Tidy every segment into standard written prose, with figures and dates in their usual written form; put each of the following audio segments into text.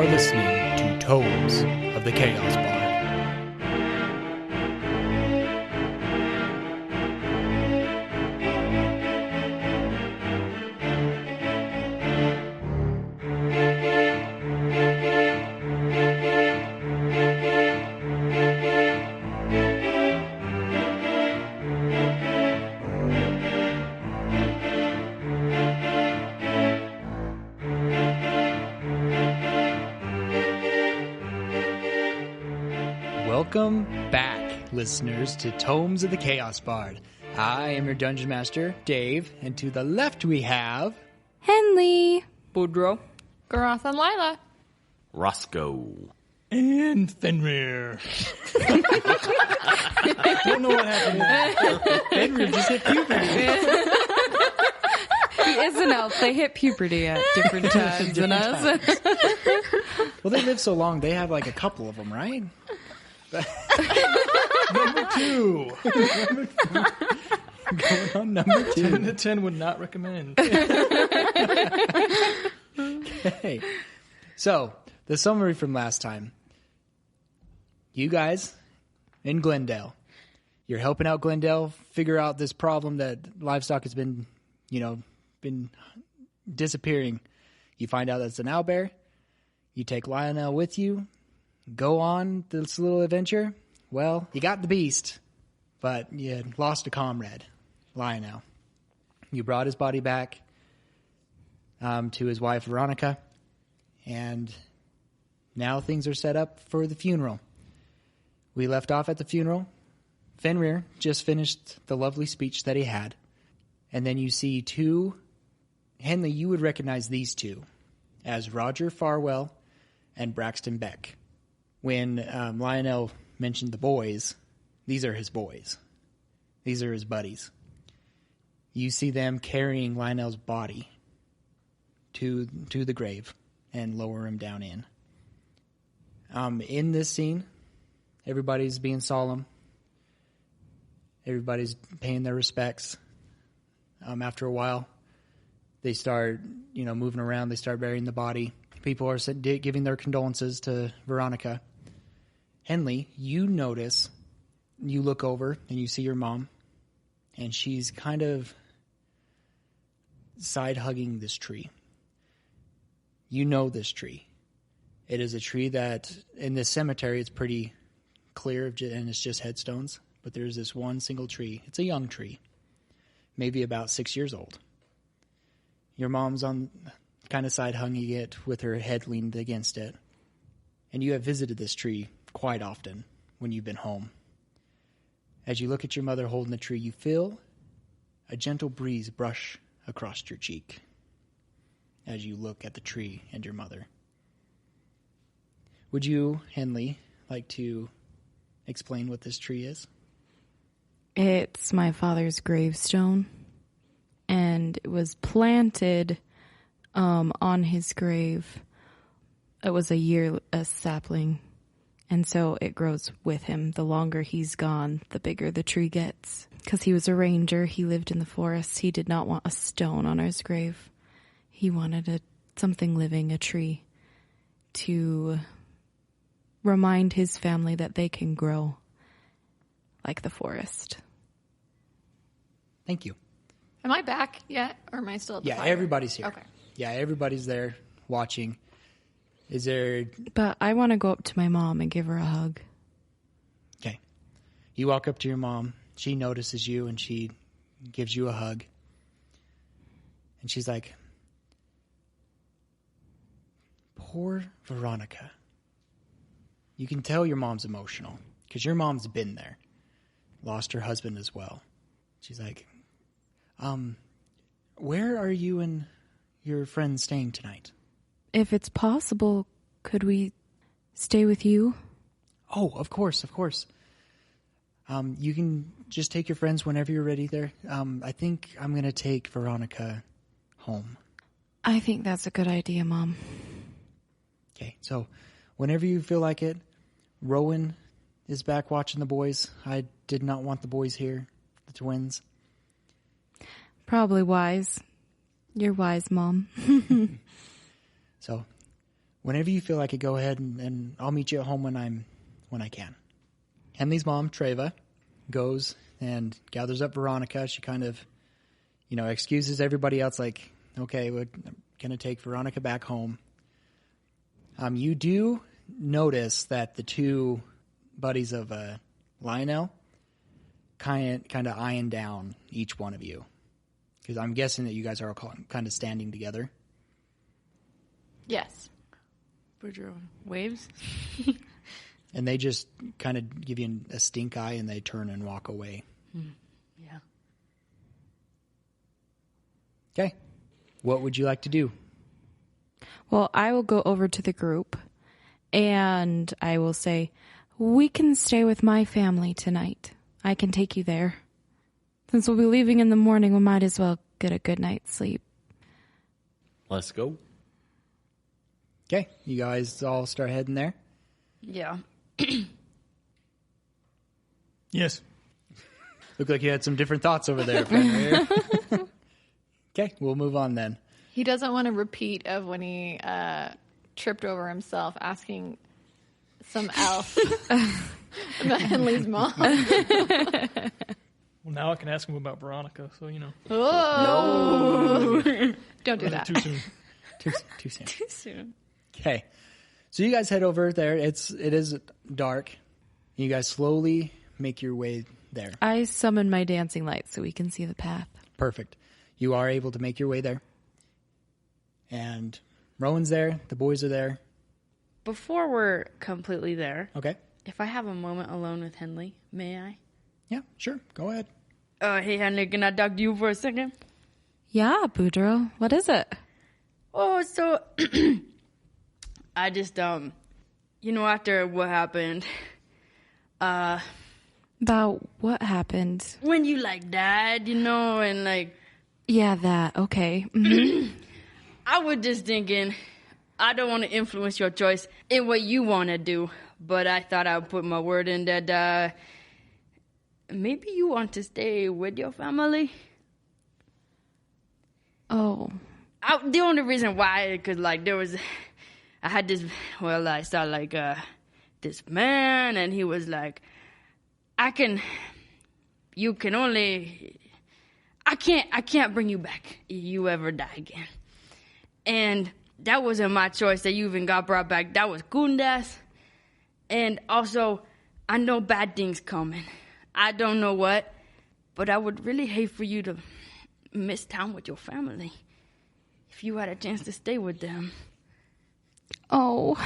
are listening to Tomes of the Chaos Bard. Welcome back, listeners, to Tomes of the Chaos Bard. I am your Dungeon Master, Dave, and to the left we have... Henley, Boudreaux, Garoth and Lila. Roscoe. And Fenrir. I don't know what happened there. Fenrir just hit puberty. he is an elf. They hit puberty at different times than us. Well, they live so long, they have like a couple of them, right? Number two. Going on number 2. 10 to 10 would not recommend. Okay. So, the summary from last time. You guys in Glendale. You're helping out Glendale figure out this problem that livestock has been disappearing. You find out that it's an owlbear. You take Lionel with you. Go on this little adventure. Well, you got the beast, but you lost a comrade, Lionel. You brought his body back to his wife, Veronica, and now things are set up for the funeral. We left off at the funeral. Fenrir just finished the lovely speech that he had, and then you see two. Henley, you would recognize these two as Roger Farwell and Braxton Beck. When Lionel mentioned the boys, these are his boys. These are his buddies. You see them carrying Lionel's body to the grave and lower him down in. In this scene, everybody's being solemn. Everybody's paying their respects. After a while, they start, moving around. They start burying the body. People are giving their condolences to Veronica. Henley, you notice, you look over and you see your mom, and she's kind of side-hugging this tree. You know this tree. It is a tree that, in this cemetery, it's pretty clear, and it's just headstones, but there's this one single tree. It's a young tree, maybe about 6 years old. Your mom's on kind of side-hugging it with her head leaned against it, and you have visited this tree quite often when you've been home. As you look at your mother holding the tree, you feel a gentle breeze brush across your cheek as you look at the tree and your mother. Would you, Henley, like to explain what this tree is? It's my father's gravestone, and it was planted on his grave. It was a sapling. And so it grows with him. The longer he's gone, the bigger the tree gets. Because he was a ranger, he lived in the forest. He did not want a stone on his grave. He wanted something living, a tree, to remind his family that they can grow like the forest. Thank you. Am I back yet, or am I still at the fire? Everybody's here. Okay. Yeah, everybody's there watching. Is there... But I want to go up to my mom and give her a hug. Okay. You walk up to your mom. She notices you, and she gives you a hug. And she's like, poor Veronica. You can tell your mom's emotional, because your mom's been there. Lost her husband as well. She's like, where are you and your friends staying tonight? If it's possible, could we stay with you? Oh, of course, of course. You can just take your friends whenever you're ready there. I think I'm going to take Veronica home. I think that's a good idea, Mom. Okay, so whenever you feel like it, Rowan is back watching the boys. I did not want the boys here, the twins. Probably wise. You're wise, Mom. So Whenever you feel like it, go ahead and I'll meet you at home when I can. Henley's mom, Treva, goes and gathers up Veronica. She kind of, excuses everybody else, like, okay, we're going to take Veronica back home. You do notice that the two buddies of Lionel kind of eyeing down each one of you. Because I'm guessing that you guys are all kind of standing together. Yes. Boudreaux waves. And they just kind of give you a stink eye and they turn and walk away. Yeah. Okay. What would you like to do? Well, I will go over to the group and I will say, we can stay with my family tonight. I can take you there. Since we'll be leaving in the morning, we might as well get a good night's sleep. Let's go. Okay. You guys all start heading there? Yeah. Yes. Looked like you had some different thoughts over there, Fenrir. Okay, we'll move on then. He doesn't want a repeat of when he tripped over himself asking some else about Henley's mom. Well, now I can ask him about Veronica, so Oh. No. Don't do that. Too soon. Too soon. Too soon. Okay. So you guys head over there. It is dark. You guys slowly make your way there. I summon my dancing lights so we can see the path. Perfect. You are able to make your way there. And Rowan's there. The boys are there. Before we're completely there, Okay. if I have a moment alone with Henley, may I? Yeah, sure. Go ahead. Hey, Henley, can I talk to you for a second? Yeah, Boudreaux. What is it? Oh, so I just, after what happened, About what happened? when you, died, and, Yeah, that. Okay. Mhm. I was just thinking, I don't want to influence your choice in what you want to do, but I thought I would put my word in that, maybe you want to stay with your family? Oh. The only reason why, because, I saw, this man, and he was like, I can't bring you back if you ever die again. And that wasn't my choice that you even got brought back. That was Kundas. And also, I know bad things coming. I don't know what, but I would really hate for you to miss time with your family if you had a chance to stay with them. Oh.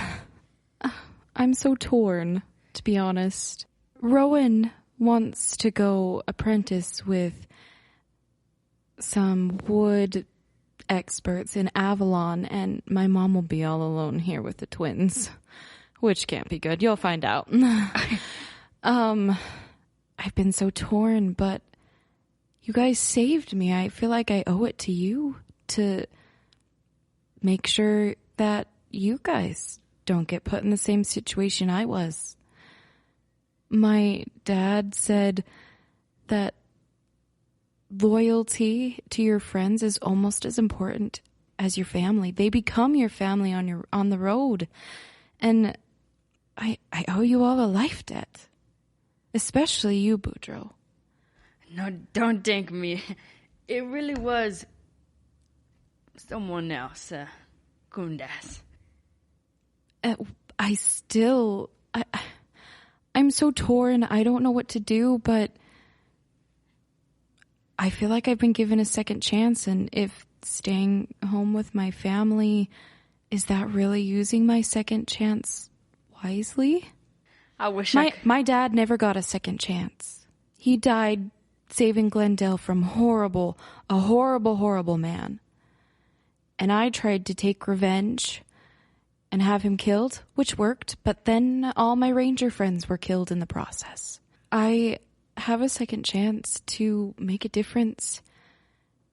I'm so torn, to be honest. Rowan wants to go apprentice with some wood experts in Avalonne, and my mom will be all alone here with the twins, which can't be good. You'll find out. I've been so torn, but you guys saved me. I feel like I owe it to you to make sure that you guys don't get put in the same situation I was. My dad said that loyalty to your friends is almost as important as your family. They become your family on the road. And I owe you all a life debt. Especially you, Boudreaux. No, don't thank me. It really was someone else, Kundas. I'm so torn. I don't know what to do, but I feel like I've been given a second chance, and if staying home with my family, is that really using my second chance wisely? I wish my dad never got a second chance. He died saving Glendale from a horrible man. And I tried to take revenge and have him killed, which worked, but then all my ranger friends were killed in the process. I have a second chance to make a difference,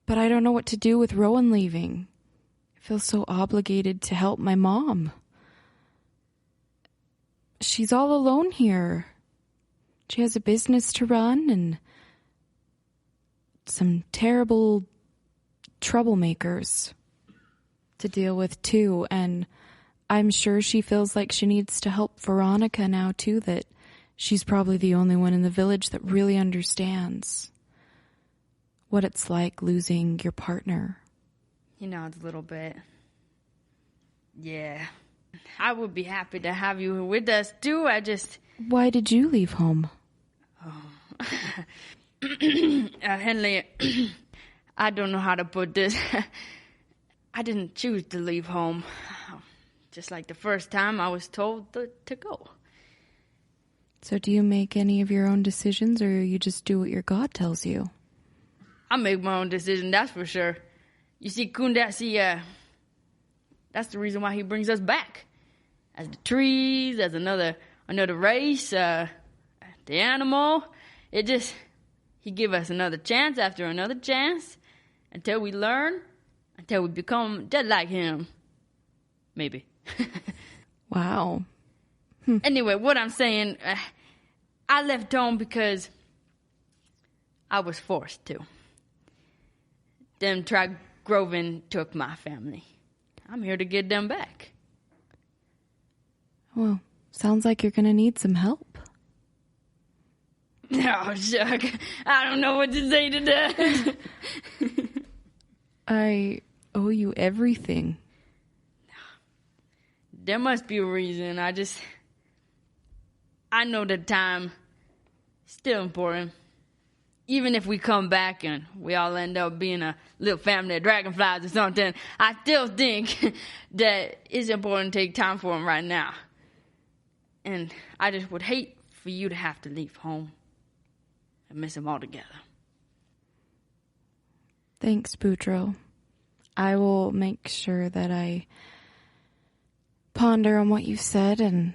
but I don't know what to do with Rowan leaving. I feel so obligated to help my mom. She's all alone here. She has a business to run and some terrible troublemakers to deal with too, and I'm sure she feels like she needs to help Veronica now, too, that she's probably the only one in the village that really understands what it's like losing your partner. He nods a little bit. Yeah. I would be happy to have you with us, too. Why did you leave home? Henley, I don't know how to put this. I didn't choose to leave home. Just like the first time I was told to go. So do you make any of your own decisions, or you just do what your God tells you? I make my own decision, that's for sure. You see, Kundas, that's the reason why he brings us back. As the trees, as another race, the animal. He give us another chance after another chance until we learn, until we become just like him. Maybe. Wow. Anyway, what I'm saying, I left home because I was forced to. Them Groven took my family. I'm here to get them back. Well, sounds like you're going to need some help. Oh, shuck. I don't know what to say to that. I owe you everything. There must be a reason. I know that time is still important. Even if we come back and we all end up being a little family of dragonflies or something, I still think that it's important to take time for them right now. And I just would hate for you to have to leave home and miss them altogether. Thanks, Boudreaux. I will make sure that I ponder on what you said and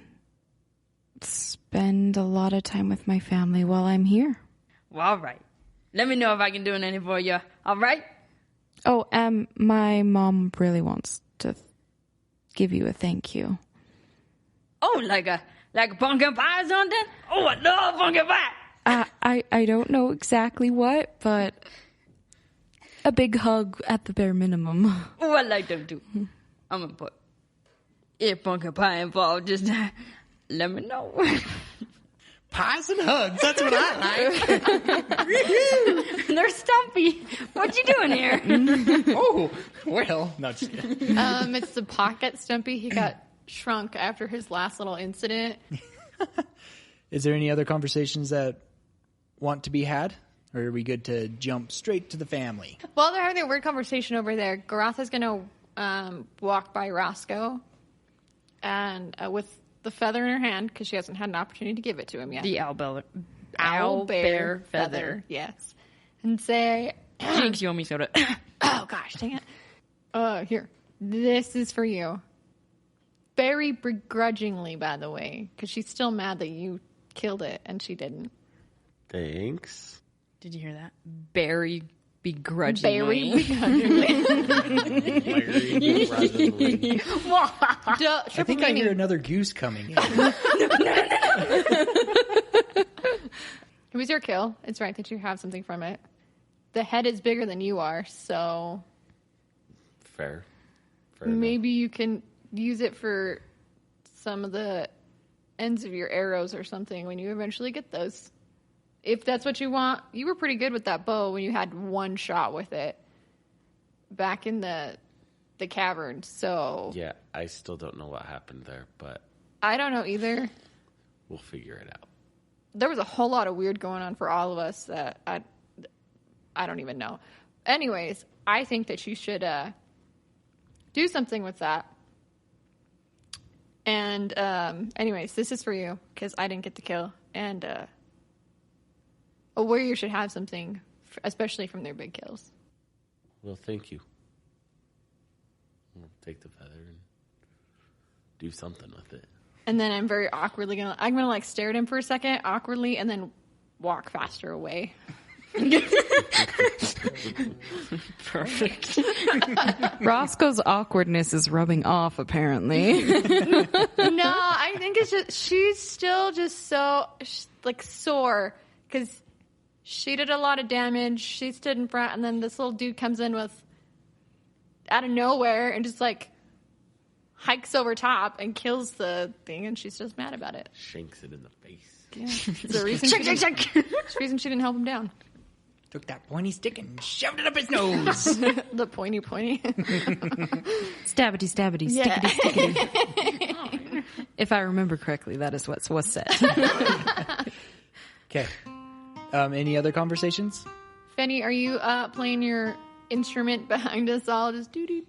spend a lot of time with my family while I'm here. Well, all right. Let me know if I can do anything for you. All right? Oh, my mom really wants to give you a thank you. Oh, like a pumpkin pie or something? Oh, I love pumpkin pie. I don't know exactly what, but a big hug at the bare minimum. Oh, I like them too. I'm gonna put if pumpkin pie involved, just let me know. Pies and hugs. That's what I like. They're stumpy. What you doing here? Oh, well. No, just kidding. It's the pocket Stumpy. He got shrunk after his last little incident. Is there any other conversations that want to be had? Or are we good to jump straight to the family? While they're having a weird conversation over there, Garatha's going to walk by Roscoe and with the feather in her hand, because she hasn't had an opportunity to give it to him yet. The owlbear feather. Yes. And say, Jinx, you owe me soda. oh gosh, dang it. Here. This is for you. Very begrudgingly, by the way, because she's still mad that you killed it and she didn't. Thanks. Did you hear that? Very begrudgingly. Very begrudgingly. I think I hear another goose coming in. It was your kill. It's right that you have something from it. The head is bigger than you are, so Fair. maybe you can use it for some of the ends of your arrows or something when you eventually get those. If that's what you want. You were pretty good with that bow when you had one shot with it back in the cavern, so Yeah, I still don't know what happened there, but I don't know either. we'll figure it out. There was a whole lot of weird going on for all of us that I don't even know. Anyways, I think that you should do something with that. And anyways, this is for you because I didn't get the kill. And a warrior should have something, especially from their big kills. Well, thank you. We'll take the feather and do something with it. And then I'm very awkwardly gonna like stare at him for a second, awkwardly, and then walk faster away. Perfect. Roscoe's awkwardness is rubbing off, apparently. No, I think it's just she's still just so like sore because she did a lot of damage. She stood in front, and then this little dude comes in with out of nowhere and just like hikes over top and kills the thing, and she's just mad about it. Shanks it in the face. Yeah. It's the reason it's the reason she didn't help him down. Took that pointy stick and shoved it up his nose. The pointy. Stabbity, stabbity, Yeah. stickity, stickity. If I remember correctly, that is what was said. Okay. Any other conversations? Fenny, are you playing your instrument behind us all? Just do.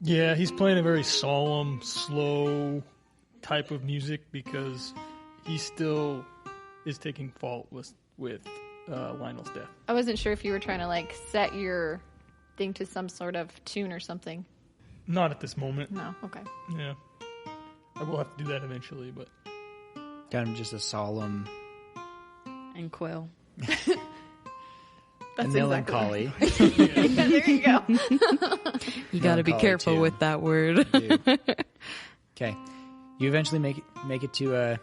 Yeah, he's playing a very solemn, slow type of music because he still is taking fault with Lionel's death. I wasn't sure if you were trying to like set your thing to some sort of tune or something. Not at this moment. No, okay. Yeah. I will have to do that eventually, but Kind of just a solemn And Quill. That's melancholy. Exactly. Yeah, there you go. You got to be Melancholy careful too. with that word. Okay. You eventually make it to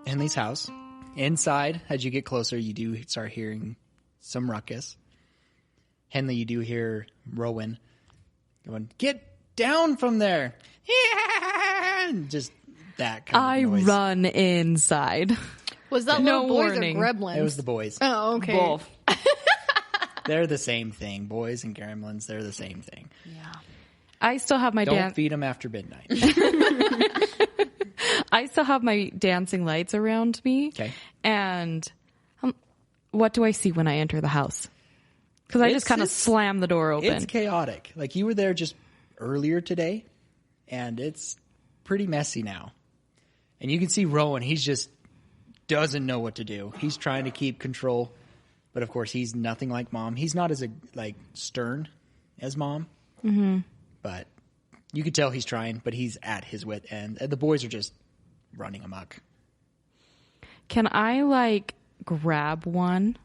Henley's house. Inside, as you get closer, you do start hearing some ruckus. Henley, you do hear Rowan going, "Get down from there!" Yeah! And just that kind of noise. run inside. Was that No little boys warning. or gremlins? It was the boys. Oh, okay. Both. They're the same thing. Boys and gremlins, they're the same thing. I still have my Don't feed them after midnight. I still have my dancing lights around me. Okay. And what do I see when I enter the house? Because I just kind of slam the door open. It's chaotic. Like you were there just earlier today, and it's pretty messy now. And you can see Rowan, he's just doesn't know what to do. He's trying to keep control, but of course he's nothing like Mom. He's not as stern as Mom. Mm-hmm. But you could tell he's trying, but he's at his wit end. And the boys are just running amok. Can I grab one?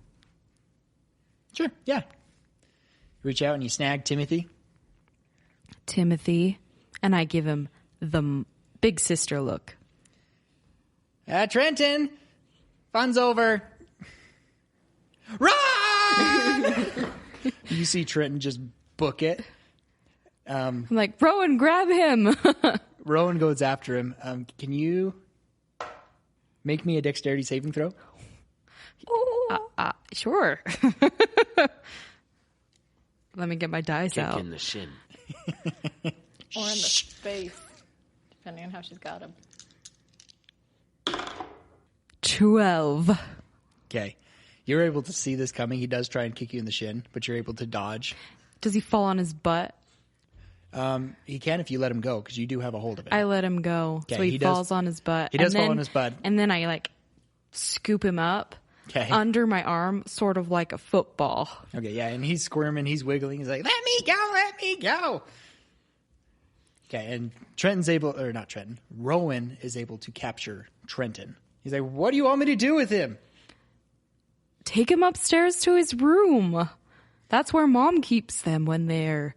Sure, yeah. Reach out and you snag Timothy. And I give him the big sister look. Trenton, fun's over. Run! You see Trenton just book it. I'm like, Rowan, grab him. Rowan goes after him. Can you make me a dexterity saving throw? Sure. Let me get my dice Kick out. in the shin. Or in the face, depending on how she's got him. 12. Okay. You're able to see this coming. He does try and kick you in the shin, but you're able to dodge. Does he fall on his butt? He can if you let him go, because you do have a hold of it. I let him go. Okay, So he falls on his butt. He does fall on his butt. And then I scoop him up Okay. under my arm, sort of like a football. Okay, yeah, and he's squirming, he's wiggling. He's like, let me go. Okay, and Rowan is able to capture Trenton. He's like, what do you want me to do with him? Take him upstairs to his room. That's where Mom keeps them when they're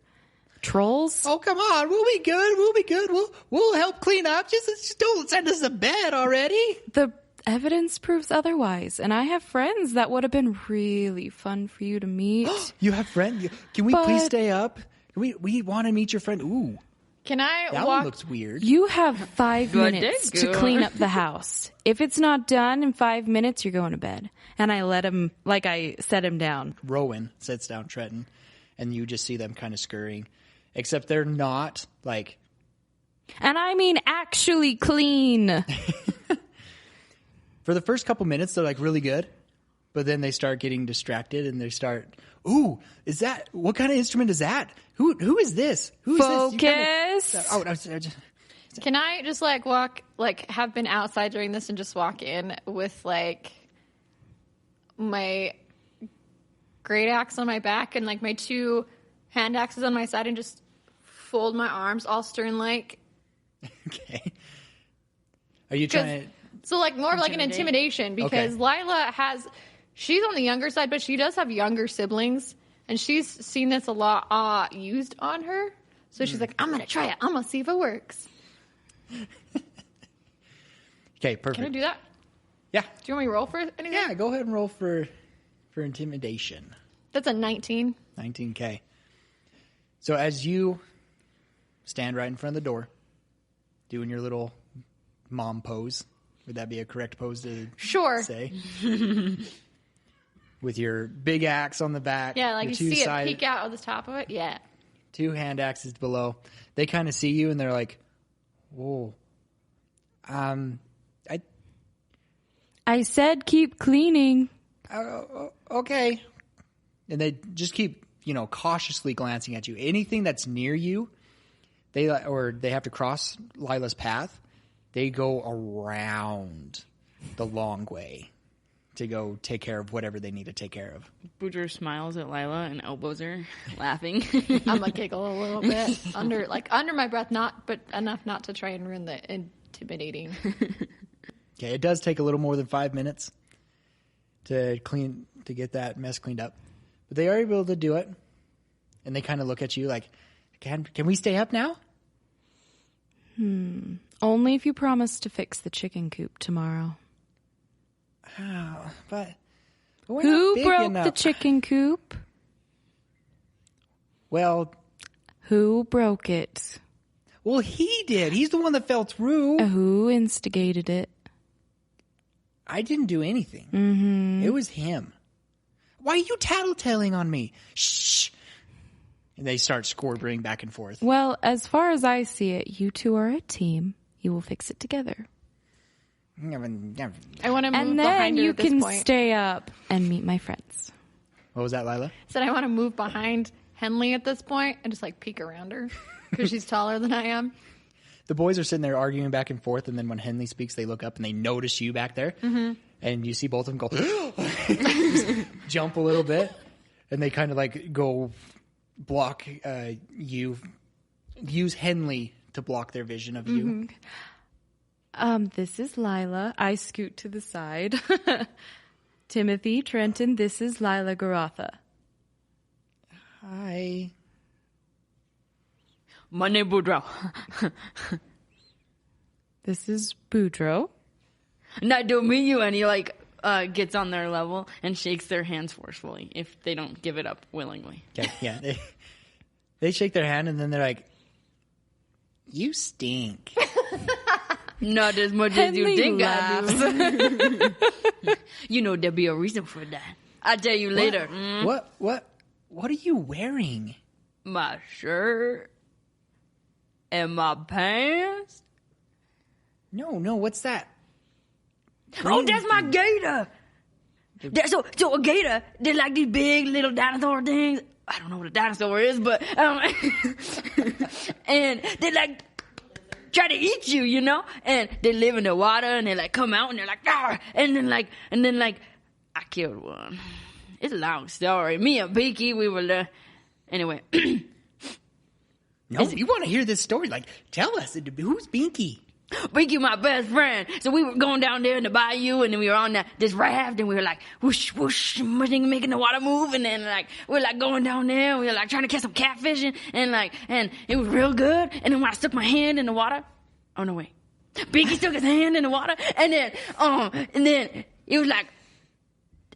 trolls. Oh, come on. We'll be good. We'll help clean up. Just don't send us to bed already. The evidence proves otherwise. And I have friends that would have been really fun for you to meet. You have friends? Can we please stay up? We want to meet your friend. Ooh, Can I that walk? one looks weird. You have 5 Good minutes day, to girl. clean up the house. If it's not done in 5 minutes, you're going to bed. And I let him, I set him down. Rowan sets down Trenton, and you just see them kind of scurrying. Except they're not, And I mean actually clean. for the first couple minutes, they're, really good. But then they start getting distracted, and they start, ooh, what kind of instrument is that? Who is this? Who is Focus. this? Oh, no, just, Can I just walk, have been outside during this and just walk in with my great axe on my back and my 2 hand axes on my side and just fold my arms all stern-like? okay. Are you trying to... So more of an intimidation because Lila she's on the younger side, but she does have younger siblings and she's seen this a lot used on her. So she's like, I'm going to try it. I'm going to see if it works. Okay, perfect. Can I do that? Yeah. Do you want me to roll for anything? Yeah, go ahead and roll for intimidation. That's a 19. 19K. So as you stand right in front of the door, doing your little mom pose. Would that be a correct pose to Sure. say? With your big axe on the back. Yeah, like your you see two-sided- it peek out of the top of it. Yeah. 2 hand axes below. They kind of see you and they're like, whoa. I said keep cleaning. Okay. And they just keep, cautiously glancing at you. Anything that's near you, they have to cross Lila's path, they go around the long way to go take care of whatever they need to take care of. Boudreaux smiles at Lila and elbows her, laughing. I'm gonna giggle a little bit under my breath, but enough not to try and ruin the intimidating. Okay, it does take a little more than 5 minutes to get that mess cleaned up. But they are able to do it. And they kind of look at you like, can we stay up now? Only if you promise to fix the chicken coop tomorrow. Oh, but we're Who not big broke enough. the chicken coop? Well, Who broke it? he did. He's the one that fell through. Who instigated it? I didn't do anything. Mm-hmm. It was him. Why are you tattletelling on me? Shh. And they start scorebring back and forth. Well, as far as I see it, you two are a team. You will fix it together. I want to move And then behind her you at this can point. stay up and meet my friends. What was that, Lila? Said I want to move behind Henley at this point and just like peek around her because she's taller than I am. The boys are sitting there arguing back and forth, and then when Henley speaks, they look up and they notice you back there. Mm-hmm. And you see both of them go, jump a little bit, and they kind of like go block you, use Henley to block their vision of you. This is Lila. I scoot to the side. Timothy, Trenton, this is Lila Garotha. Hi. My name Boudreaux. This is Boudreaux. Nice to meet you. And he gets on their level and shakes their hands forcefully if they don't give it up willingly. Okay, yeah. They shake their hand, and then they're like, you stink. Not as much as you Henley think I do. There'll be a reason for that. I'll tell you later. What are you wearing? My shirt and my pants. No, what's that? Oh, that's my gator. So a gator, they're like these big little dinosaur things. I don't know what a dinosaur is, but and they like try to eat you, and they live in the water and they like come out and they're like, ah, and then I killed one. It's a long story. Me and Beaky, we were there. Anyway. No, you want to hear this story? Like, tell us. Who's Binky? Beaky, my best friend. So we were going down there in the bayou, and then we were on this raft, and we were like, whoosh, whoosh, making the water move, and then we were going down there, and we were trying to catch some catfish, and it was real good. And then when I stuck my hand in the water, oh no, wait. Beaky stuck his hand in the water, and then it was like,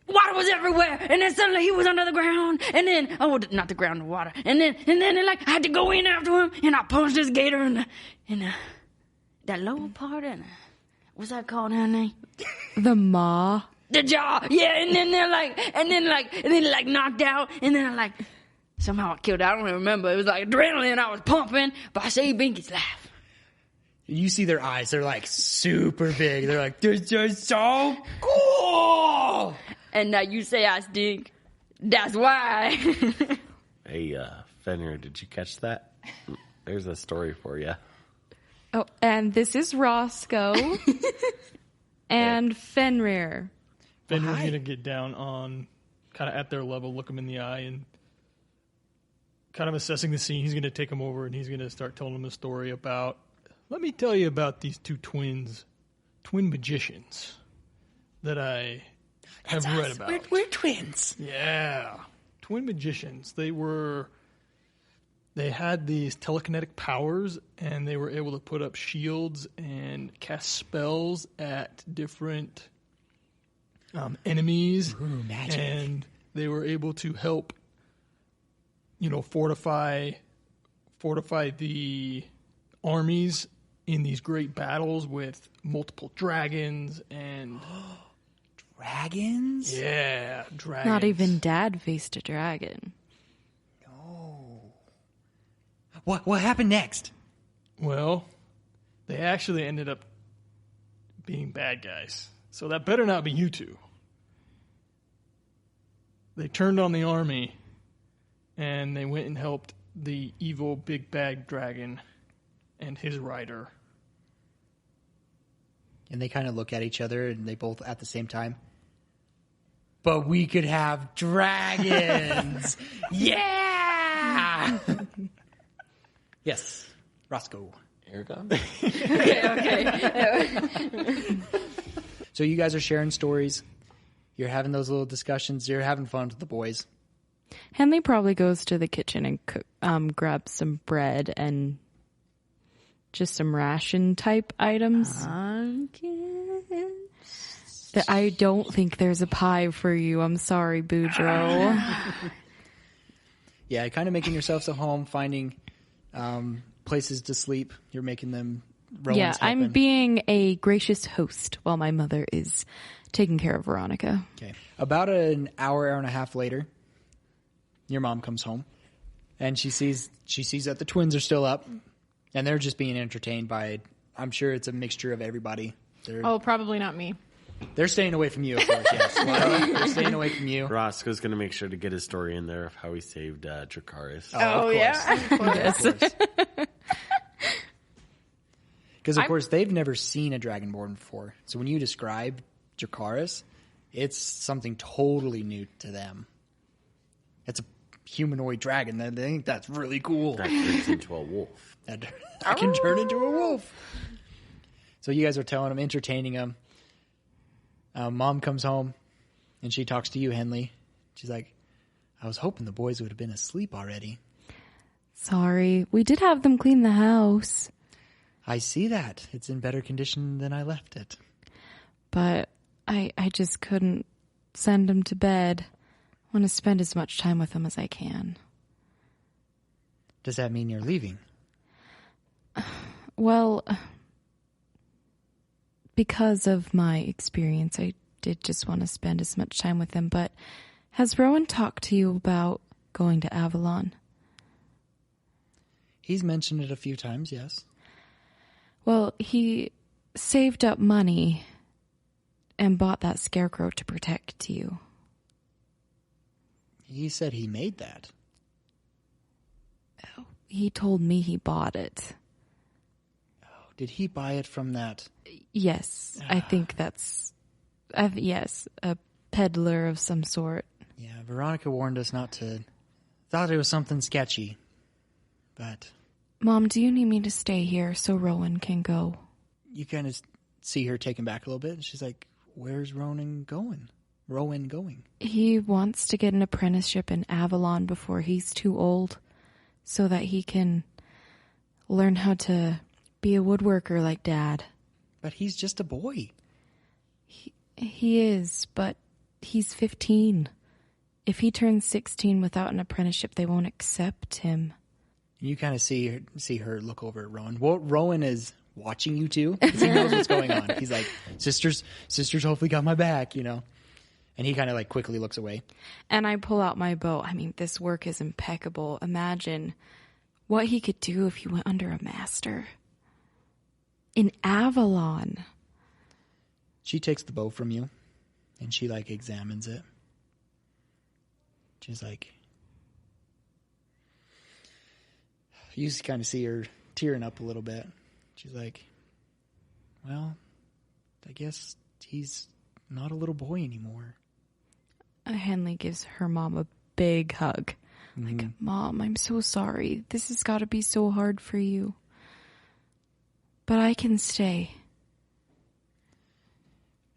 water was everywhere, and then suddenly he was under the ground, and then, not the ground, the water, and then I had to go in after him, and I punched this gator in that lower part, and what's that called, honey? The maw. The jaw, yeah, and then they're knocked out, and then somehow I killed it. I don't even remember. It was like adrenaline I was pumping, but I saved Binky's life. You see their eyes. They're super big. They're like, this is so cool. And now you say I stink. That's why. Hey, Fenrir, did you catch that? There's a story for you. Oh, and this is Roscoe and Fenrir. Fenrir's going to get down on, kind of at their level, look them in the eye, and kind of assessing the scene. He's going to take them over, and he's going to start telling them a story about, let me tell you about these two twin magicians that I have read about. We're twins. Yeah. Twin magicians. They had these telekinetic powers, and they were able to put up shields and cast spells at different enemies. Ooh, magic. And they were able to help, fortify fortify the armies in these great battles with multiple dragons and... Dragons? Yeah, dragons. Not even Dad faced a dragon. What happened next? Well, they actually ended up being bad guys. So that better not be you two. They turned on the army, and they went and helped the evil big bad dragon and his rider. And they kind of look at each other, and they both at the same time. But we could have dragons! Yeah! Yes, Roscoe. Aragon? Okay. So you guys are sharing stories. You're having those little discussions. You're having fun with the boys. Henley probably goes to the kitchen and grabs some bread and just some ration type items. I don't think there's a pie for you. I'm sorry, Boudreaux. Yeah, kind of making yourselves at home, finding places to sleep. You're making them. Rowan's I'm helping. being a gracious host while my mother is taking care of Veronica. Okay. About an hour and a half later, your mom comes home, and she sees that the twins are still up, and they're just being entertained by. I'm sure it's a mixture of everybody. Oh, probably not me. They're staying away from you, of course. Yes, they're staying away from you. Roscoe's going to make sure to get his story in there of how he saved Dracarys. Oh, yeah. Because, of course, they've never seen a Dragonborn before. So when you describe Dracarys, it's something totally new to them. It's a humanoid dragon. They think that's really cool. That turns into a wolf. I can turn into a wolf. So you guys are telling them, entertaining them. Mom comes home, and she talks to you, Henley. She's like, I was hoping the boys would have been asleep already. Sorry. We did have them clean the house. I see that. It's in better condition than I left it. But I just couldn't send them to bed. I want to spend as much time with them as I can. Does that mean you're leaving? Well, because of my experience, I did just want to spend as much time with them. But has Rowan talked to you about going to Avalonne? He's mentioned it a few times, yes. Well, he saved up money and bought that scarecrow to protect you. He said he made that. He told me he bought it. Did he buy it from that? Yes, I think that's... yes, a peddler of some sort. Yeah, Veronica warned us not to... Thought it was something sketchy. But... Mom, do you need me to stay here so Rowan can go? You kind of see her taken back a little bit. And she's like, where's Rowan going? He wants to get an apprenticeship in Avalonne before he's too old so that he can learn how to be a woodworker like Dad. But he's just a boy. He is, but he's 15. If he turns 16 without an apprenticeship, they won't accept him. You kind of see her look over at Rowan. Well, Rowan is watching you two because he knows what's going on. He's like, sisters hopefully got my back, you know. And he kind of like quickly looks away. And I pull out my bow. I mean, this work is impeccable. Imagine what he could do if he went under a master. In Avalonne. She takes the bow from you and she like examines it. She's like, you just kind of see her tearing up a little bit. She's like, well, I guess he's not a little boy anymore. Henley gives her mom a big hug. Mm-hmm. Like, Mom, I'm so sorry. This has got to be so hard for you. But I can stay.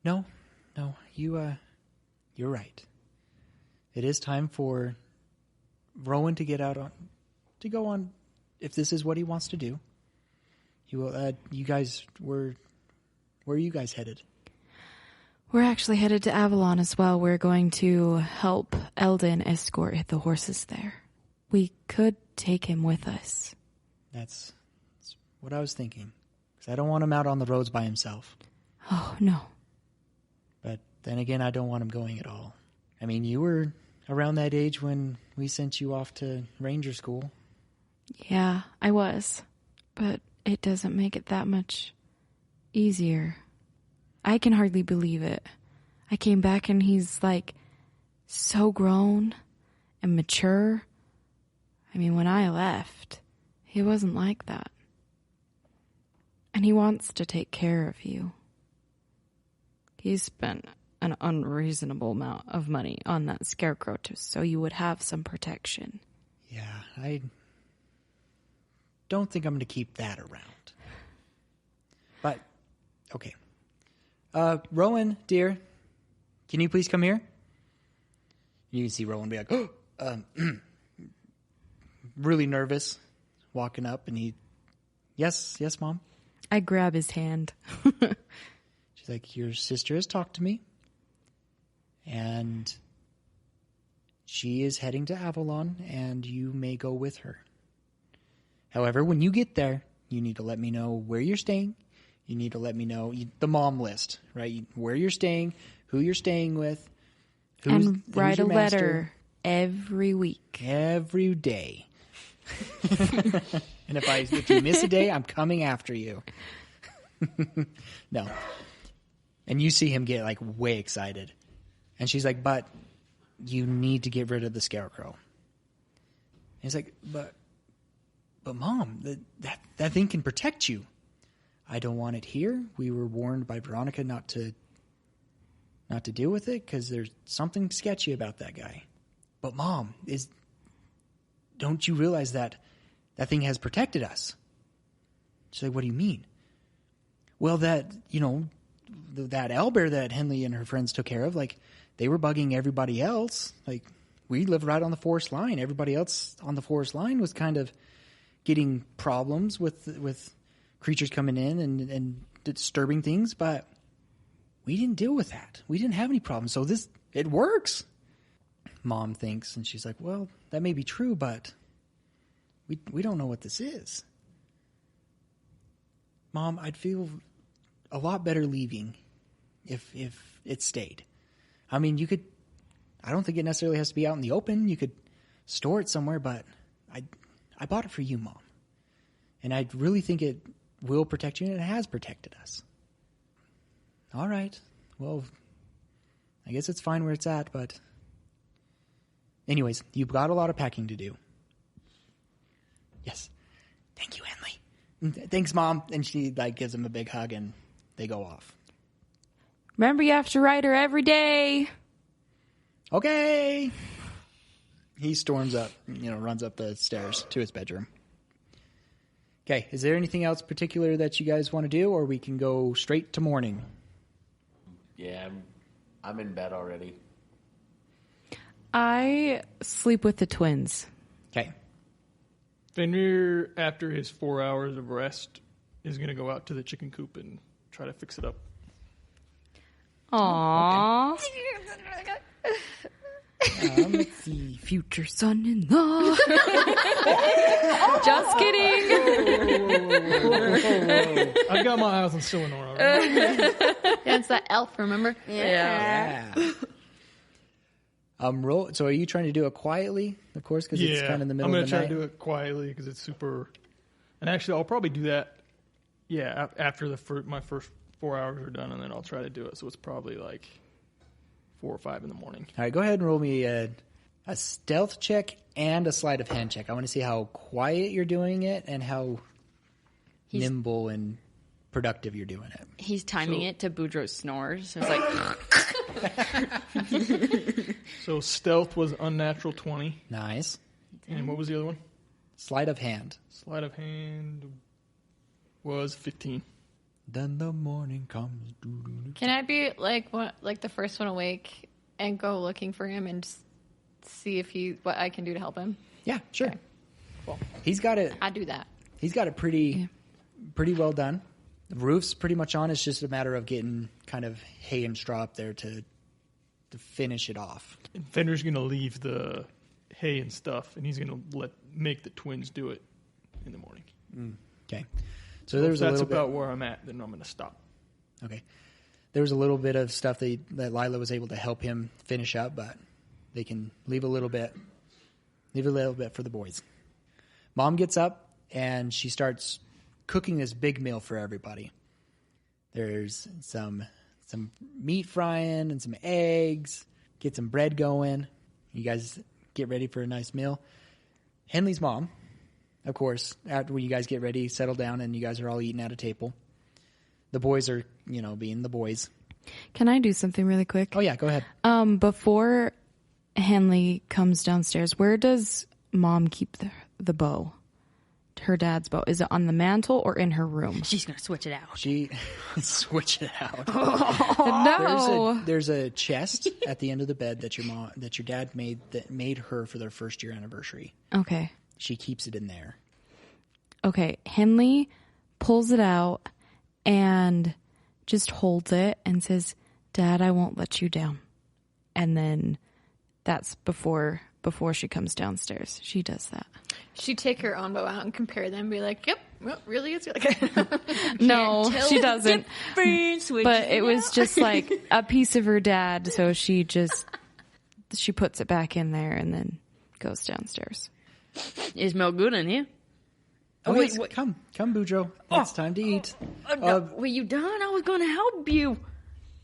No, you're right. It is time for Rowan to get out to go on, if this is what he wants to do. He will. You guys where are you guys headed? We're actually headed to Avalonne as well. We're going to help Eldon escort the horses there. We could take him with us. That's what I was thinking. Because I don't want him out on the roads by himself. Oh, no. But then again, I don't want him going at all. I mean, you were around that age when we sent you off to ranger school. Yeah, I was. But it doesn't make it that much easier. I can hardly believe it. I came back and he's like so grown and mature. I mean, when I left, he wasn't like that. And he wants to take care of you. He spent an unreasonable amount of money on that scarecrow just so you would have some protection. Yeah, I don't think I'm going to keep that around. But, okay. Rowan, dear, can you please come here? You can see Rowan be like, really nervous, walking up, and yes, Mom. I grab his hand. She's like, your sister has talked to me, and she is heading to Avalonne, and you may go with her. However, when you get there, you need to let me know where you're staying. You need to let me know the mom list, right? Where you're staying, who you're staying with, and write a your master. letter every week. Every day. And if you miss a day, I'm coming after you. No. And you see him get like way excited. And she's like, but you need to get rid of the scarecrow. And he's like, but Mom, that thing can protect you. I don't want it here. We were warned by Veronica not to deal with it because there's something sketchy about that guy. But Mom, don't you realize that thing has protected us? She's like, what do you mean? Well, that owlbear that Henley and her friends took care of, like, they were bugging everybody else. Like, we lived right on the forest line. Everybody else on the forest line was kind of getting problems with creatures coming in and disturbing things, but we didn't deal with that. We didn't have any problems. So it works. Mom thinks, and she's like, well, that may be true, but we don't know what this is. Mom, I'd feel a lot better leaving if it stayed. I mean, I don't think it necessarily has to be out in the open. You could store it somewhere, but I bought it for you, Mom. And I really think it will protect you, and it has protected us. All right. Well, I guess it's fine where it's at, but anyways, you've got a lot of packing to do. Yes. Thank you, Henley. Thanks, Mom. And she gives him a big hug, and they go off. Remember, you have to write her every day. Okay. He storms up, runs up the stairs to his bedroom. Okay, is there anything else particular that you guys want to do, or we can go straight to morning? Yeah, I'm in bed already. I sleep with the twins. Okay. Fenrir, after his 4 hours of rest, is going to go out to the chicken coop and try to fix it up. Aww. Let's see. Future son-in-law. Just kidding. Whoa. I've got my eyes on Silenor already. Yeah, it's that elf, remember? Yeah. So are you trying to do it quietly, of course, because it's kind of in the middle of the night? I'm going to try to do it quietly because it's super... And actually, I'll probably do that, after my first 4 hours are done, and then I'll try to do it. So it's probably 4 or 5 in the morning. All right, go ahead and roll me a stealth check and a sleight of hand check. I want to see how quiet you're doing it and how nimble and productive you're doing it. He's timing it to Boudreaux's snores. So it's like... So stealth was unnatural 20. Nice. And what was the other one? Sleight of hand. Sleight of hand was 15. Then the morning comes. Doo-doo-doo. Can I be the first one awake and go looking for him and just see what I can do to help him? Yeah, sure. Okay. Well, he's got it. I do that. He's got it pretty well done. The roof's pretty much on. It's just a matter of getting kind of hay and straw up there to finish it off. And Fenrir's going to leave the hay and stuff, and he's going to make the twins do it in the morning. Okay. So there was If a that's little about bit. where I'm at, then I'm going to stop. Okay. There was a little bit of stuff that Lila was able to help him finish up, but they can leave a little bit for the boys. Mom gets up and she starts cooking this big meal for everybody. There's some meat frying and some eggs. Get some bread going. You guys get ready for a nice meal. Henley's mom, of course, after you guys get ready, settle down, and you guys are all eating at a table. The boys are, being the boys. Can I do something really quick? Oh, yeah, go ahead. Before Henley comes downstairs, where does Mom keep the bow? Her dad's bow. Is it on the mantle or in her room? She's going to switch it out. She switch it out. No. There's a chest at the end of the bed that your dad made her for their first year anniversary. Okay. She keeps it in there. Okay. Henley pulls it out and just holds it and says, "Dad, I won't let you down." And then that's before she comes downstairs. She does that. She'd take her own bow out and compare them and be like, yep, well, really? It's like, No, she doesn't. Switch But it was just like a piece of her dad, so she puts it back in there and then goes downstairs. It smells good in here. Oh, wait, yes. wait. Come, Boudreaux. It's time to eat. No, were you done? I was going to help you.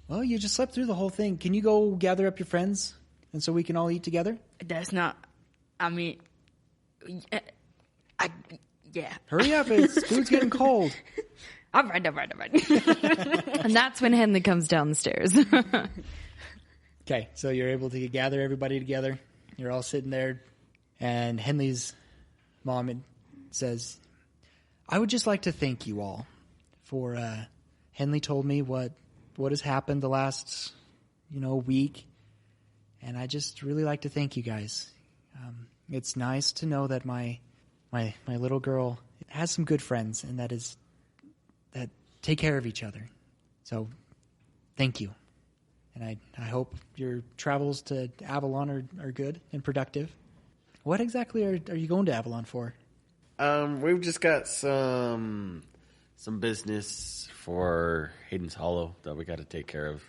Well, you just slept through the whole thing. Can you go gather up your friends, and so we can all eat together? That's not. I mean, yeah. Hurry up! Food's getting cold. All right. And that's when Henley comes downstairs. Okay, so you're able to gather everybody together. You're all sitting there, and Henley's mom says, "I would just like to thank you all for." Henley told me what has happened the last, week, and I just really like to thank you guys. It's nice to know that my little girl has some good friends and that take care of each other. So, thank you. And I hope your travels to Avalonne are good and productive. What exactly are you going to Avalonne for? We've just got some business for Hayden's Hollow that we got to take care of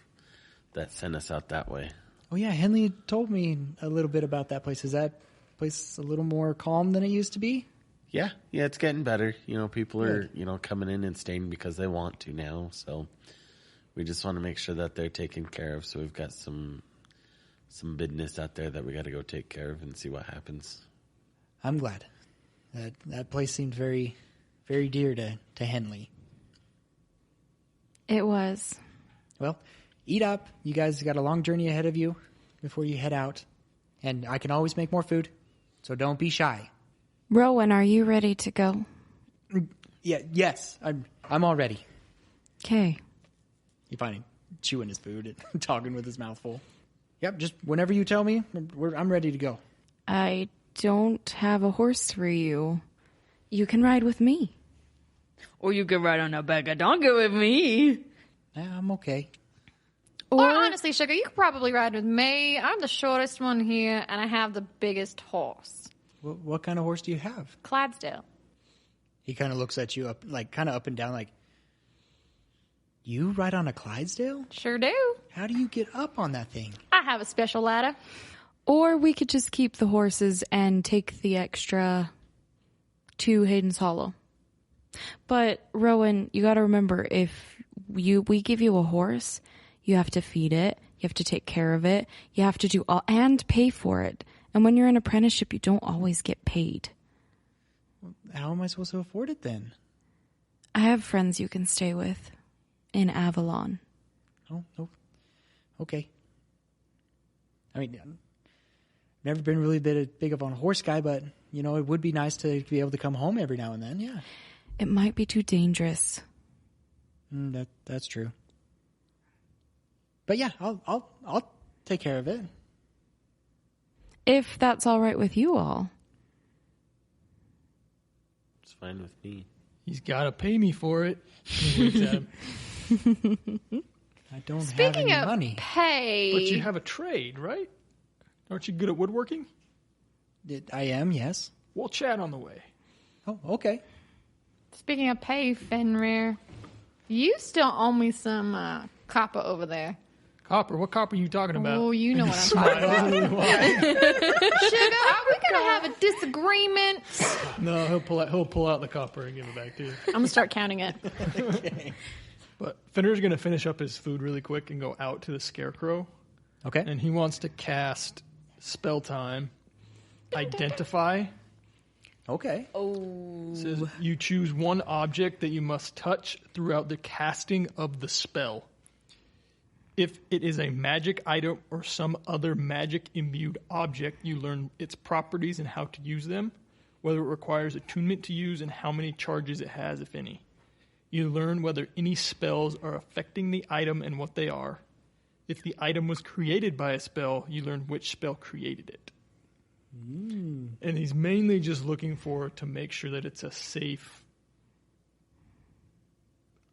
that sent us out that way. Oh, yeah, Henley told me a little bit about that place. Is that place a little more calm than it used to be? Yeah, it's getting better. People are, coming in and staying because they want to now. So we just want to make sure that they're taken care of. So we've got some business out there that we got to go take care of and see what happens. I'm glad. That place seemed very, very dear to Henley. It was. Well, eat up. You guys got a long journey ahead of you before you head out. And I can always make more food, so don't be shy. Rowan, are you ready to go? Yeah, yes, I'm all ready. Okay. You find him chewing his food and talking with his mouth full. Yep, just whenever you tell me, I'm ready to go. I don't have a horse for you. You can ride with me. Or you could ride on the back of donkey with me. I'm okay. Or honestly, Sugar, you could probably ride with me. I'm the shortest one here, and I have the biggest horse. What kind of horse do you have? Clydesdale. He kind of looks at you kind of up and down like, you ride on a Clydesdale? Sure do. How do you get up on that thing? I have a special ladder. Or we could just keep the horses and take the extra to Hayden's Hollow. But, Rowan, you gotta remember, if we give you a horse, you have to feed it, you have to take care of it, you have to do all, and pay for it. And when you're an apprenticeship, you don't always get paid. How am I supposed to afford it then? I have friends you can stay with in Avalonne. Oh, okay. I mean, I've never been really big of a horse guy, but, it would be nice to be able to come home every now and then, yeah. It might be too dangerous. That's true. But yeah, I'll take care of it. If that's all right with you all. It's fine with me. He's got to pay me for it. He winks at him. I don't have Speaking any of money. pay, But you have a trade, right? Aren't you good at woodworking? I am, yes. We'll chat on the way. Oh, okay. Speaking of pay, Fenrir, you still owe me some copper over there. Copper? What copper are you talking about? Oh, you know what I'm talking about. Sugar, are we going to have a disagreement? No, he'll pull out the copper and give it back to you. I'm going to start counting it. Okay. But Fenrir's going to finish up his food really quick and go out to the scarecrow. Okay. And he wants to cast spell time, identify. Okay. It says you choose one object that you must touch throughout the casting of the spell. If it is a magic item or some other magic-imbued object, you learn its properties and how to use them, whether it requires attunement to use, and how many charges it has, if any. You learn whether any spells are affecting the item and what they are. If the item was created by a spell, you learn which spell created it. And he's mainly just looking to make sure that it's a safe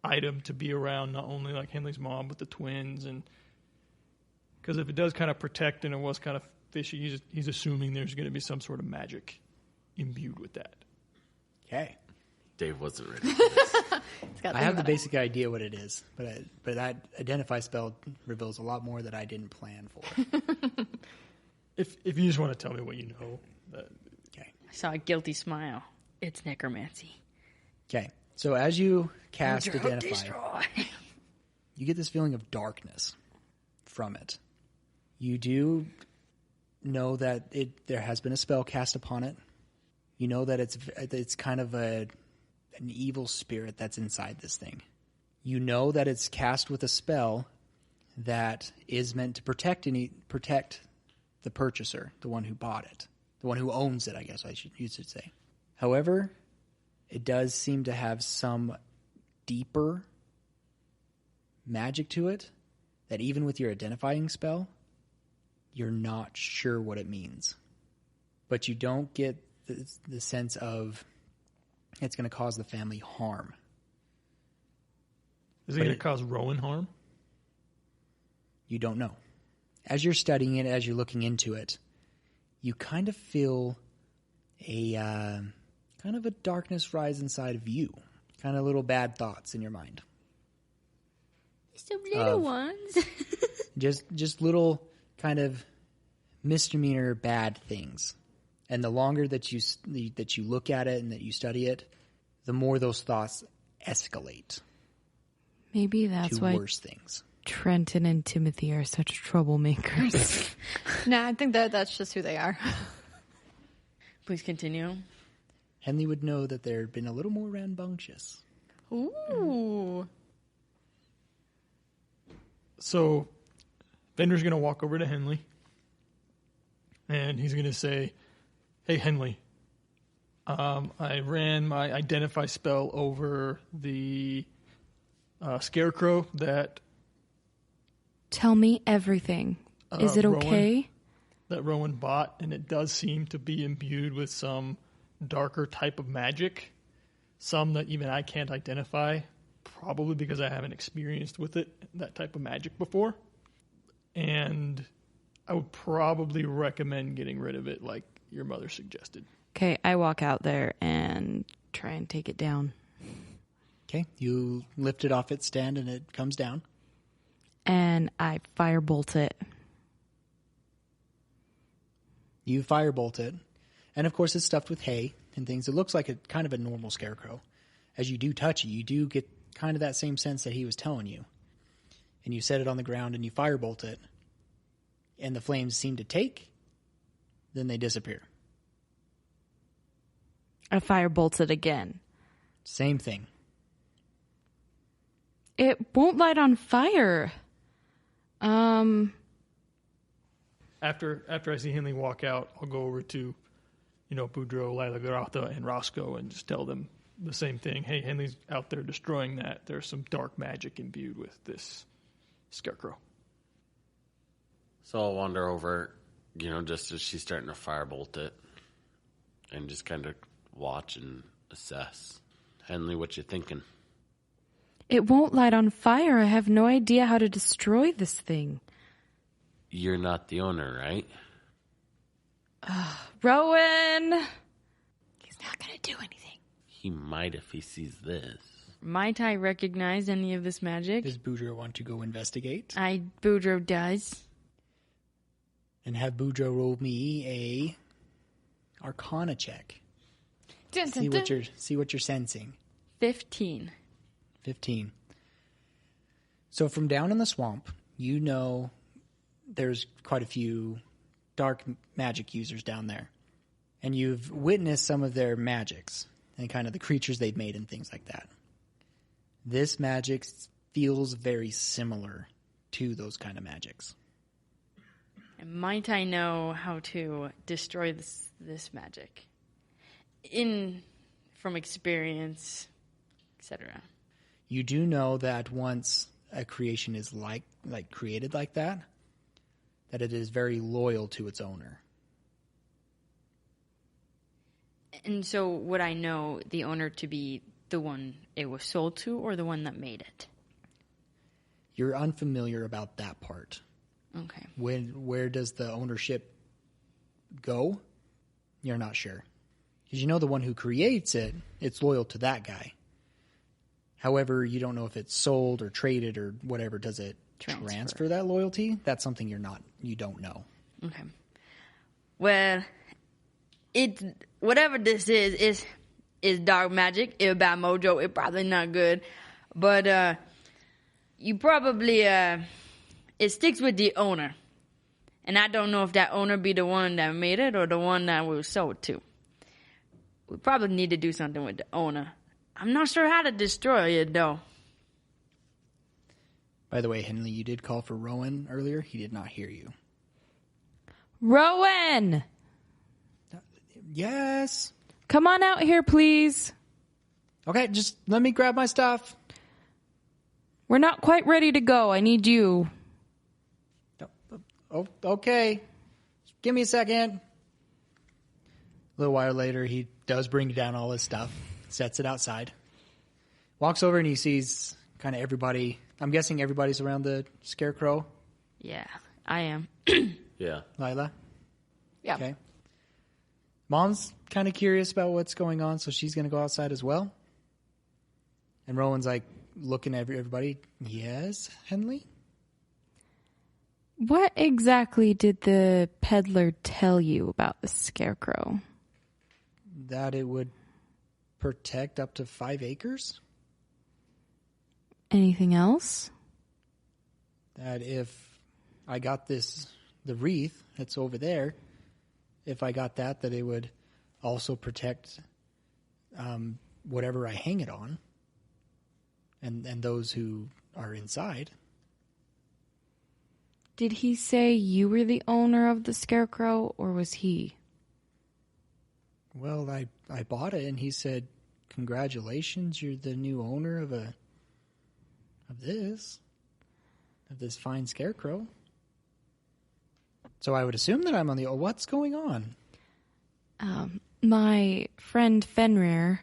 item to be around, not only like Henley's mom, but the twins. And because if it does kind of protect and it was kind of fishy, he's assuming there's going to be some sort of magic imbued with that. Okay. Dave wasn't ready for this. I have the basic idea what it is, but that identify spell reveals a lot more that I didn't plan for. If you just want to tell me what you know. Okay. I saw a guilty smile. It's necromancy. Okay. So as you cast Your hope identify, destroy. you get this feeling of darkness from it. You do know that there has been a spell cast upon it. You know that it's kind of an evil spirit that's inside this thing. You know that it's cast with a spell that is meant to protect the purchaser, the one who bought it, the one who owns it, I guess you should say. However, it does seem to have some deeper magic to it that even with your identifying spell, you're not sure what it means. But you don't get the sense of it's going to cause the family harm. Is it going to cause Rowan harm? You don't know. As you're studying it, as you're looking into it, you kind of feel a darkness rise inside of you. Kind of little bad thoughts in your mind. Some little ones. just little kind of misdemeanor bad things. And the longer that you look at it and that you study it, the more those thoughts escalate. Maybe that's to why worse things. Trenton and Timothy are such troublemakers. Nah, I think that's just who they are. Please continue. Henley would know that they're been a little more rambunctious. Ooh. So, Fenrir's going to walk over to Henley, and he's going to say, "Hey, Henley, I ran my identify spell over the scarecrow that..." Tell me everything. Is it okay? That Rowan bought, and it does seem to be imbued with some darker type of magic. Some that even I can't identify, probably because I haven't experienced with it, that type of magic before. And I would probably recommend getting rid of it like your mother suggested. Okay, I walk out there and try and take it down. Okay, you lift it off its stand and it comes down. And I firebolt it. You firebolt it. And of course it's stuffed with hay and things. It looks like a kind of a normal scarecrow. As you do touch it, you do get kind of that same sense that he was telling you. And you set it on the ground and you firebolt it. And the flames seem to take. Then they disappear. I firebolt it again. Same thing. It won't light on fire. After I see Henley walk out, I'll go over to, Boudreaux, Lila Garata, and Roscoe and just tell them the same thing. Hey, Henley's out there destroying that. There's some dark magic imbued with this scarecrow. So I'll wander over, just as she's starting to firebolt it and just kind of watch and assess. Henley, what you thinking? It won't light on fire. I have no idea how to destroy this thing. You're not the owner, right? Rowan! He's not going to do anything. He might if he sees this. Might I recognize any of this magic? Does Boudreaux want to go investigate? Boudreaux does. And have Boudreaux roll me a Arcana check. Dun, dun, See dun. what you're sensing. 15. 15. So from down in the swamp, you know there's quite a few dark magic users down there. And you've witnessed some of their magics and kind of the creatures they've made and things like that. This magic feels very similar to those kind of magics. And might I know how to destroy this magic? From experience, etc. You do know that once a creation is like created like that it is very loyal to its owner. And so would I know the owner to be the one it was sold to or the one that made it? You're unfamiliar about that part. Okay. Where does the ownership go? You're not sure. Because you know the one who creates it, it's loyal to that guy. However, you don't know if it's sold or traded or whatever. Does it transfer that loyalty? That's something you don't know. Okay. Well, whatever this is dark magic. It's bad mojo. It's probably not good. But you probably it sticks with the owner. And I don't know if that owner be the one that made it or the one that was sold to. We probably need to do something with the owner. I'm not sure how to destroy it, though. By the way, Henley, you did call for Rowan earlier. He did not hear you. Rowan! Yes. Come on out here, please. Okay, just let me grab my stuff. We're not quite ready to go. I need you. Oh, okay. Give me a second. A little while later, he does bring down all his stuff, sets it outside, walks over and he sees kind of everybody. I'm guessing everybody's around the scarecrow. Yeah, I am. Yeah. Lila? Yeah. Okay. Mom's kind of curious about what's going on, so she's going to go outside as well. And Rowan's like looking at everybody. Yes, Henley? What exactly did the peddler tell you about the scarecrow? That it would protect up to 5 acres. Anything else? That if I got the wreath that's over there, if I got that it would also protect whatever I hang it on and those who are inside. Did he say you were the owner of the scarecrow, or was he? Well, I bought it, and he said, "Congratulations, you're the new owner of this fine scarecrow." So I would assume that I'm on the. Oh, what's going on? My friend Fenrir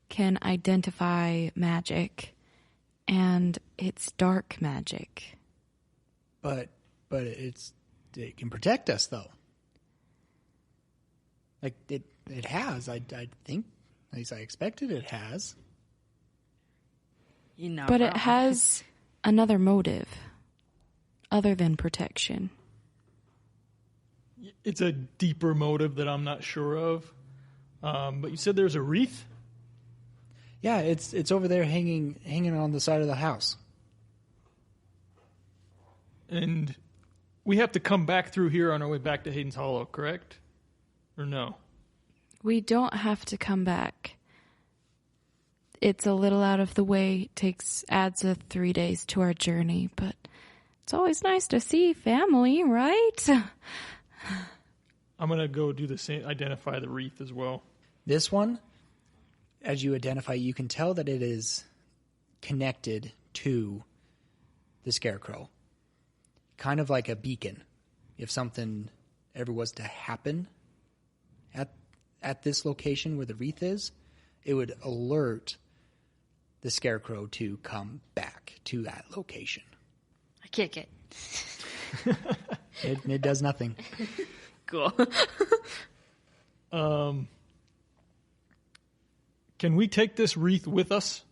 can identify magic, and it's dark magic. But it can protect us though. Like it has. I think, at least I expected it has. You know, But it has another motive other than protection. It's a deeper motive that I'm not sure of. But you said there's a wreath? Yeah, it's over there hanging on the side of the house. And we have to come back through here on our way back to Hayden's Hollow, correct? Or no? We don't have to come back. It's a little out of the way. Adds 3 days to our journey, but it's always nice to see family, right? I'm going to go do the same, identify the wreath as well. This one, as you identify, you can tell that it is connected to the scarecrow. Kind of like a beacon. If something ever was to happen at this location where the wreath is, it would alert the scarecrow to come back to that location. I kick it. It does nothing. Cool. Can we take this wreath with us?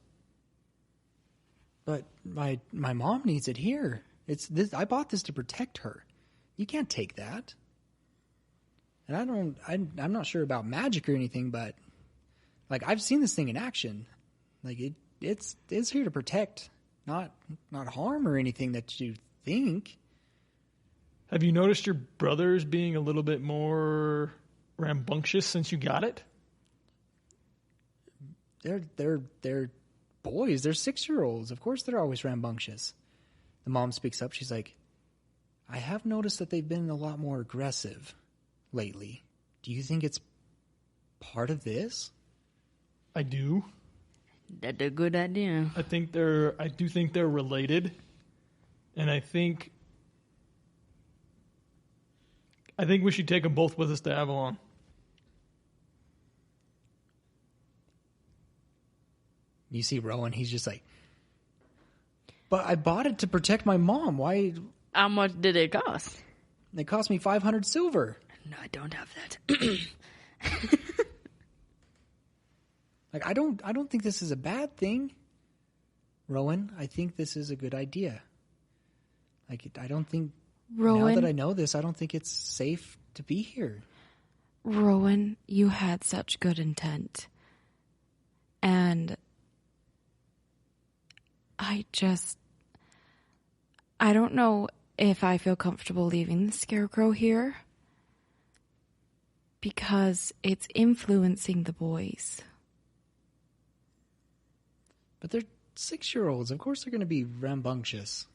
But my mom needs it here. It's this. I bought this to protect her. You can't take that. And I'm not sure about magic or anything, but like I've seen this thing in action. Like it's here to protect, not harm or anything that you think. Have you noticed your brothers being a little bit more rambunctious since you got it? They're boys. They're 6-year-olds. Of course they're always rambunctious. The mom speaks up. She's like, I have noticed that they've been a lot more aggressive lately. Do you think it's part of this? I do. That's a good idea. I do think they're related. And I think we should take them both with us to Avalonne. You see Rowan, he's just like, but I bought it to protect my mom. Why? How much did it cost? It cost me 500 silver. No, I don't have that. Like, I don't think this is a bad thing, Rowan. I think this is a good idea. Like, I don't think, Rowan, now that I know this, I don't think it's safe to be here. Rowan, you had such good intent. And I don't know if I feel comfortable leaving the scarecrow here because it's influencing the boys. But they're 6-year-olds. Of course they're going to be rambunctious.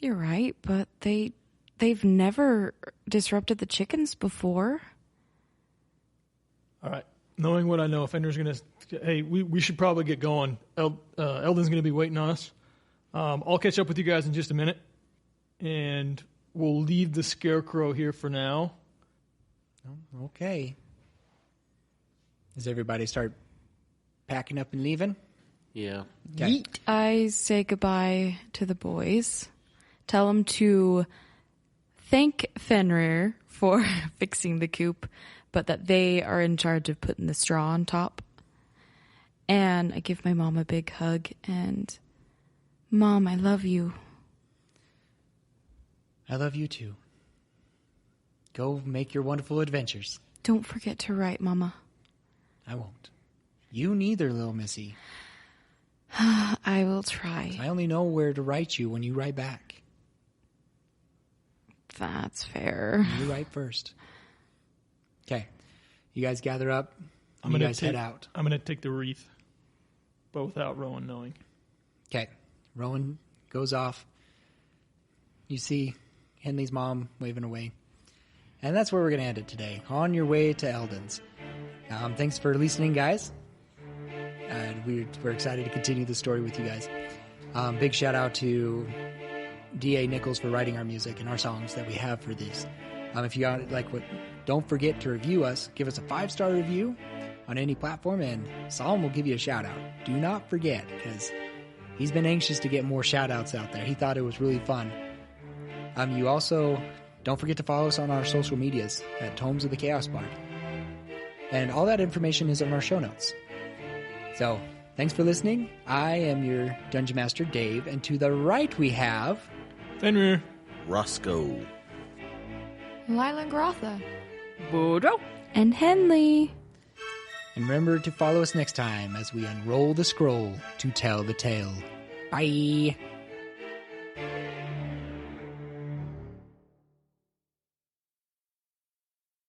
You're right, but they've never disrupted the chickens before. All right. Knowing what I know, Fenrir's going to... Hey, we should probably get going. Eldon's going to be waiting on us. I'll catch up with you guys in just a minute. And we'll leave the scarecrow here for now. Okay. Does everybody start packing up and leaving? Yeah. Okay. I say goodbye to the boys. Tell them to thank Fenrir for fixing the coop, but that they are in charge of putting the straw on top. And I give my mom a big hug and, Mom, I love you. I love you too. Go make your wonderful adventures. Don't forget to write, Mama. I won't. You neither, little missy. I will try. I only know where to write you when you write back. That's fair. You write first. Okay. You guys gather up. I'm You gonna guys take, head out. I'm going to take the wreath, but without Rowan knowing. Okay. Rowan goes off. You see Henley's mom waving away. And that's where we're going to end it today. On your way to Eldon's. Thanks for listening, guys. We're excited to continue the story with you guys. Big shout out to D.A. Nichols for writing our music and our songs that we have for these. If you got like what, don't forget to review us. Give us a 5-star review on any platform, and Solomon will give you a shout out. Do not forget, because he's been anxious to get more shout outs out there. He thought it was really fun. You also don't forget to follow us on our social medias at Tomes of the Chaos Bard. And all that information is in our show notes. So, thanks for listening. I am your Dungeon Master, Dave, and to the right we have... Fenrir. Roscoe. Lila and Grotha. Bodo. And Henley. And remember to follow us next time as we unroll the scroll to tell the tale. Bye!